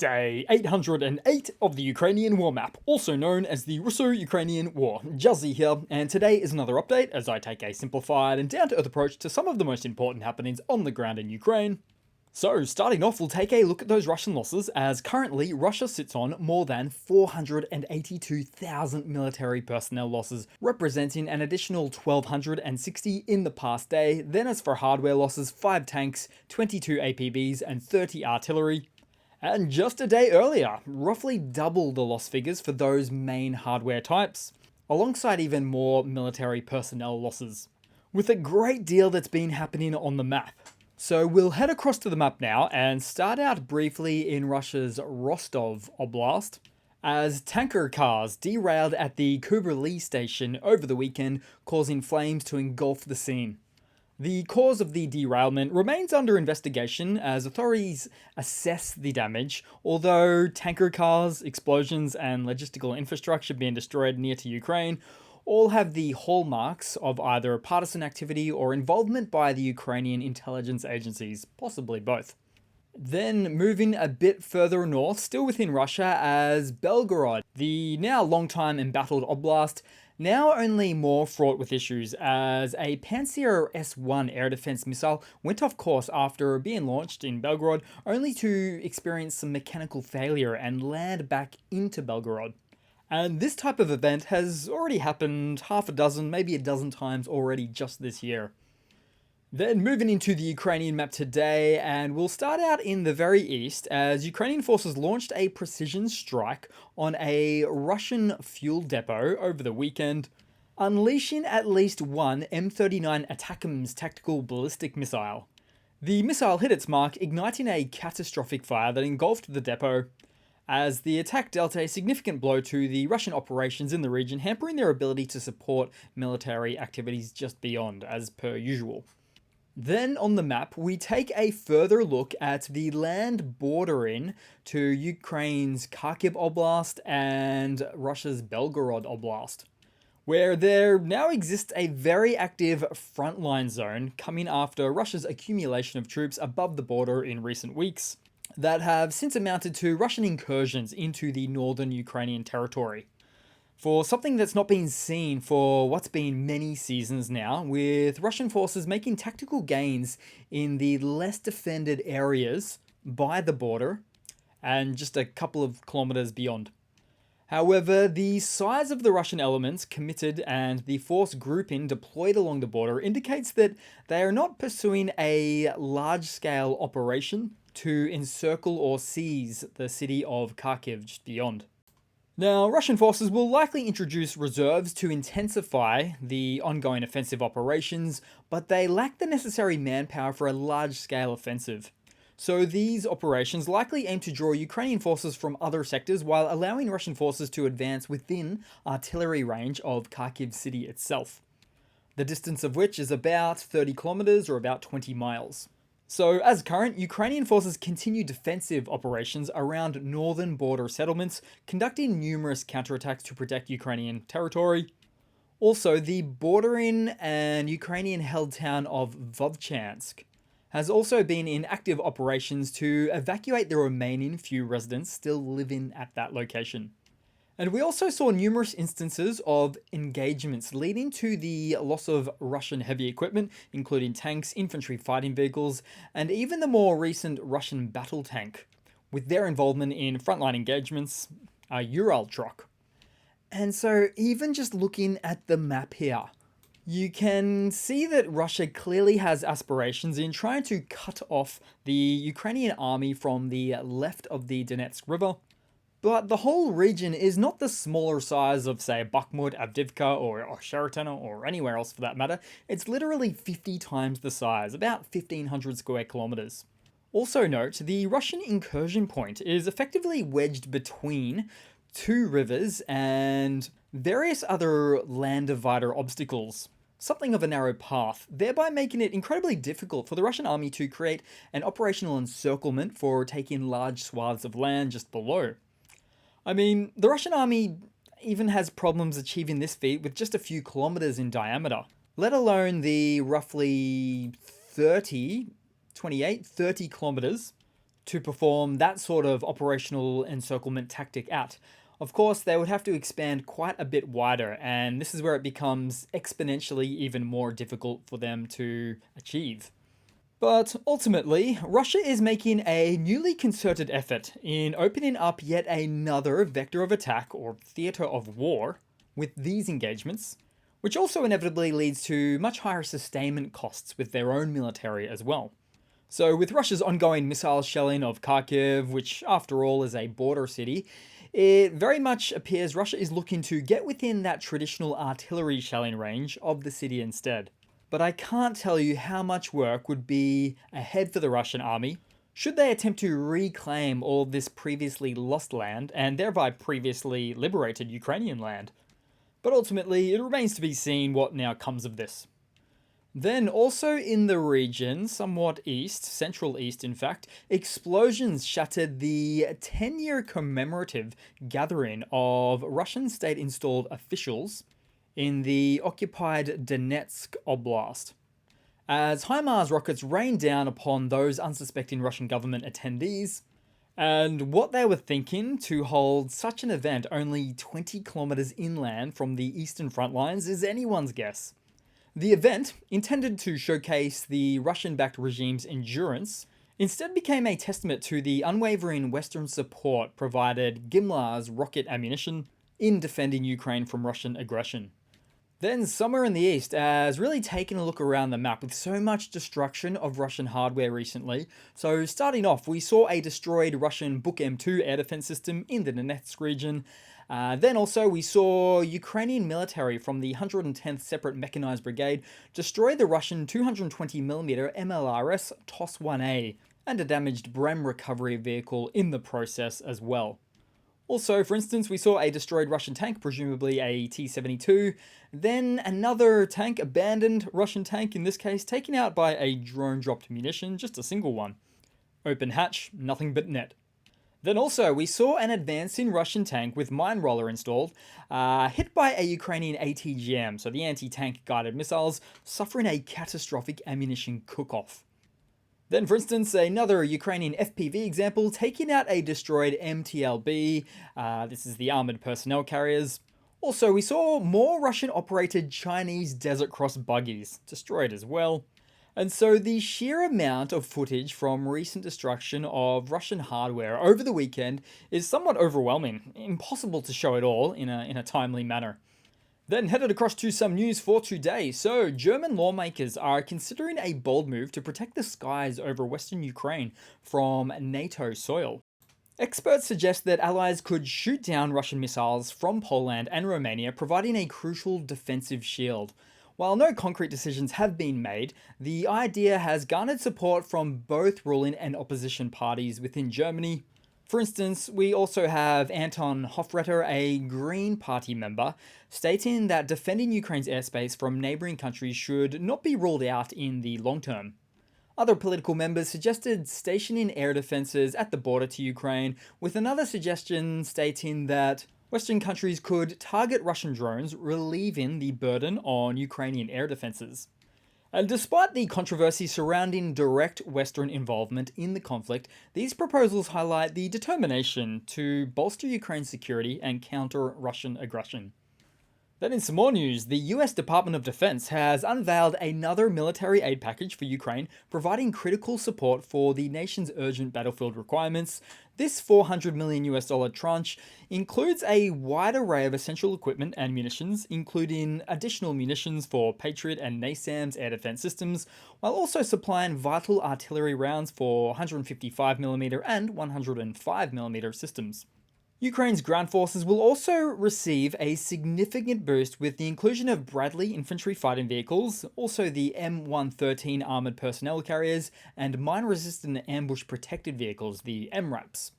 Day 808 of the Ukrainian War Map, also known as the Russo-Ukrainian War. Juzzie here, and today is another update as I take a simplified and down-to-earth approach to some of the most important happenings on the ground in Ukraine. So, starting off, we'll take a look at those Russian losses, as currently Russia sits on more than 482,000 military personnel losses, representing an additional 1,260 in the past day. Then as for hardware losses, 5 tanks, 22 APBs, and 30 artillery. And just a day earlier, roughly double the loss figures for those main hardware types, alongside even more military personnel losses, with a great deal that's been happening on the map. So we'll head across to the map now and start out briefly in Russia's Rostov Oblast, as tanker cars derailed at the Kuberli station over the weekend, causing flames to engulf the scene. The cause of the derailment remains under investigation as authorities assess the damage, although tanker cars, explosions, and logistical infrastructure being destroyed near to Ukraine all have the hallmarks of either partisan activity or involvement by the Ukrainian intelligence agencies, possibly both. Then moving a bit further north, still within Russia, as Belgorod, the now long-time embattled oblast, now only more fraught with issues, as a Pantsir S-1 air defense missile went off course after being launched in Belgorod, only to experience some mechanical failure and land back into Belgorod. And this type of event has already happened half a dozen, maybe a dozen times already just this year. Then moving into the Ukrainian map today, and we'll start out in the very east as Ukrainian forces launched a precision strike on a Russian fuel depot over the weekend, unleashing at least one M39 ATACMS tactical ballistic missile. The missile hit its mark, igniting a catastrophic fire that engulfed the depot, as the attack dealt a significant blow to the Russian operations in the region, hampering their ability to support military activities just beyond, as per usual. Then on the map, we take a further look at the land bordering to Ukraine's Kharkiv Oblast and Russia's Belgorod Oblast, where there now exists a very active frontline zone coming after Russia's accumulation of troops above the border in recent weeks that have since amounted to Russian incursions into the northern Ukrainian territory. For something that's not been seen for what's been many seasons now, with Russian forces making tactical gains in the less defended areas by the border and just a couple of kilometers beyond. However, the size of the Russian elements committed and the force grouping deployed along the border indicates that they are not pursuing a large-scale operation to encircle or seize the city of Kharkiv just beyond. Now, Russian forces will likely introduce reserves to intensify the ongoing offensive operations, but they lack the necessary manpower for a large-scale offensive. So these operations likely aim to draw Ukrainian forces from other sectors while allowing Russian forces to advance within artillery range of Kharkiv city itself, the distance of which is about 30 kilometers or about 20 miles. So, as current, Ukrainian forces continue defensive operations around northern border settlements, conducting numerous counterattacks to protect Ukrainian territory. Also, the bordering and Ukrainian-held town of Vovchansk has also been in active operations to evacuate the remaining few residents still living at that location. And we also saw numerous instances of engagements leading to the loss of Russian heavy equipment, including tanks, infantry fighting vehicles, and even the more recent Russian battle tank, with their involvement in frontline engagements, a Ural truck. And so even just looking at the map here, you can see that Russia clearly has aspirations in trying to cut off the Ukrainian army from the left of the Donetsk River. But the whole region is not the smaller size of, say, Bakhmut, Avdiivka, or Sheraton, or anywhere else for that matter. It's literally 50 times the size, about 1,500 square kilometers. Also note, the Russian incursion point is effectively wedged between two rivers and various other land divider obstacles, something of a narrow path, thereby making it incredibly difficult for the Russian army to create an operational encirclement for taking large swaths of land just below. I mean, the Russian army even has problems achieving this feat with just a few kilometers in diameter, let alone the roughly 30 kilometers to perform that sort of operational encirclement tactic at. Of course, they would have to expand quite a bit wider, and this is where it becomes exponentially even more difficult for them to achieve. But ultimately, Russia is making a newly concerted effort in opening up yet another vector of attack or theatre of war with these engagements, which also inevitably leads to much higher sustainment costs with their own military as well. So, with Russia's ongoing missile shelling of Kharkiv, which after all is a border city, it very much appears Russia is looking to get within that traditional artillery shelling range of the city instead. But I can't tell you how much work would be ahead for the Russian army should they attempt to reclaim all this previously lost land and thereby previously liberated Ukrainian land. But ultimately, it remains to be seen what now comes of this. Then also in the region, somewhat east, central east in fact, explosions shattered the 10-year commemorative gathering of Russian state-installed officials in the occupied Donetsk Oblast, as HIMARS rockets rained down upon those unsuspecting Russian government attendees. And what they were thinking to hold such an event only 20 kilometers inland from the eastern front lines is anyone's guess. The event, intended to showcase the Russian-backed regime's endurance, instead became a testament to the unwavering Western support provided GIMLA's rocket ammunition in defending Ukraine from Russian aggression. Then somewhere in the east, as really taking a look around the map with so much destruction of Russian hardware recently. So starting off, we saw a destroyed Russian Buk M2 air defense system in the Donetsk region. Then also we saw Ukrainian military from the 110th Separate Mechanized Brigade destroy the Russian 220mm MLRS TOS-1A and a damaged Brem recovery vehicle in the process as well. Also, for instance, we saw a destroyed Russian tank, presumably a T-72, then another tank, abandoned Russian tank in this case, taken out by a drone-dropped munition, just a single one. Open hatch, nothing but net. Then also, we saw an advancing Russian tank with mine roller installed, hit by a Ukrainian ATGM, so the anti-tank guided missiles, suffering a catastrophic ammunition cook-off. Then, for instance, another Ukrainian FPV example, taking out a destroyed MTLB. This is the armored personnel carriers. Also, we saw more Russian-operated Chinese Desert Cross buggies, destroyed as well. And so the sheer amount of footage from recent destruction of Russian hardware over the weekend is somewhat overwhelming. Impossible to show it all in a timely manner. Then headed across to some news for today. So, German lawmakers are considering a bold move to protect the skies over western Ukraine from NATO soil. Experts suggest that allies could shoot down Russian missiles from Poland and Romania, providing a crucial defensive shield. While no concrete decisions have been made, the idea has garnered support from both ruling and opposition parties within Germany. For instance, we also have Anton Hofreiter, a Green Party member, stating that defending Ukraine's airspace from neighbouring countries should not be ruled out in the long term. Other political members suggested stationing air defences at the border to Ukraine, with another suggestion stating that Western countries could target Russian drones, relieving the burden on Ukrainian air defences. And despite the controversy surrounding direct Western involvement in the conflict, these proposals highlight the determination to bolster Ukraine's security and counter Russian aggression. Then in some more news, the US Department of Defense has unveiled another military aid package for Ukraine, providing critical support for the nation's urgent battlefield requirements. This $400 million tranche includes a wide array of essential equipment and munitions, including additional munitions for Patriot and NASAMS air defense systems, while also supplying vital artillery rounds for 155mm and 105mm systems. Ukraine's ground forces will also receive a significant boost with the inclusion of Bradley infantry fighting vehicles, also the M113 armored personnel carriers, and mine-resistant ambush protected vehicles, the MRAPs.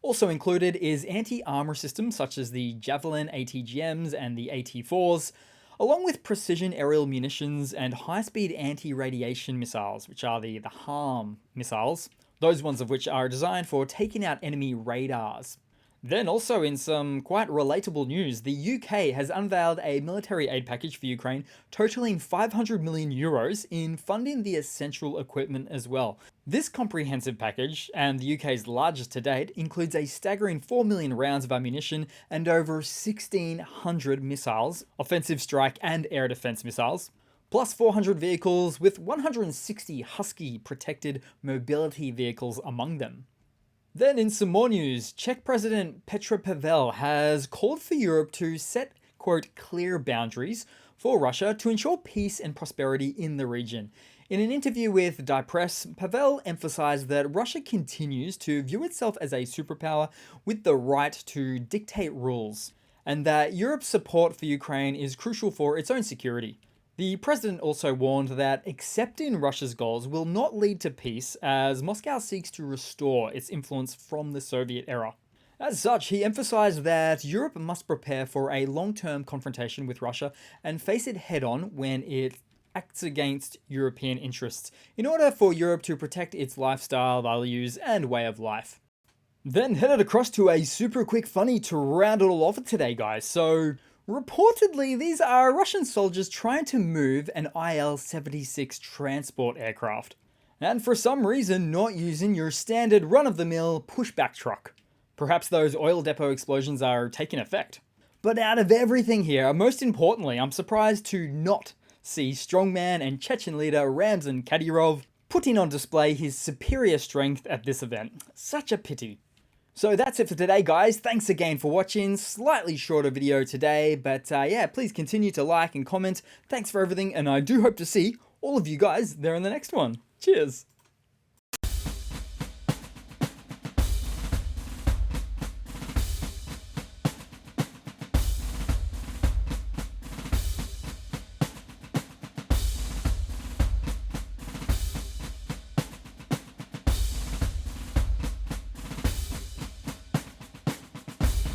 Also included is anti-armor systems such as the Javelin ATGMs and the AT4s, along with precision aerial munitions and high-speed anti-radiation missiles, which are the HARM missiles, those ones of which are designed for taking out enemy radars. Then also in some quite relatable news, the UK has unveiled a military aid package for Ukraine totaling 500 million euros in funding the essential equipment as well. This comprehensive package, and the UK's largest to date, includes a staggering 4 million rounds of ammunition and over 1,600 missiles, offensive strike and air defense missiles, plus 400 vehicles with 160 Husky protected mobility vehicles among them. Then in some more news, Czech President Petr Pavel has called for Europe to set, quote, clear boundaries for Russia to ensure peace and prosperity in the region. In an interview with Die Press, Pavel emphasized that Russia continues to view itself as a superpower with the right to dictate rules, and that Europe's support for Ukraine is crucial for its own security. The president also warned that accepting Russia's goals will not lead to peace as Moscow seeks to restore its influence from the Soviet era. As such, he emphasized that Europe must prepare for a long-term confrontation with Russia and face it head-on when it acts against European interests, in order for Europe to protect its lifestyle, values, and way of life. Then headed across to a super quick funny to round it all off today, guys. So, reportedly, these are Russian soldiers trying to move an Il-76 transport aircraft, and for some reason not using your standard run-of-the-mill pushback truck. Perhaps those oil depot explosions are taking effect. But out of everything here, most importantly, I'm surprised to not see strongman and Chechen leader Ramzan Kadyrov putting on display his superior strength at this event. Such a pity. So that's it for today, guys. Thanks again for watching. Slightly shorter video today, but yeah, please continue to like and comment. Thanks for everything, and I do hope to see all of you guys there in the next one. Cheers!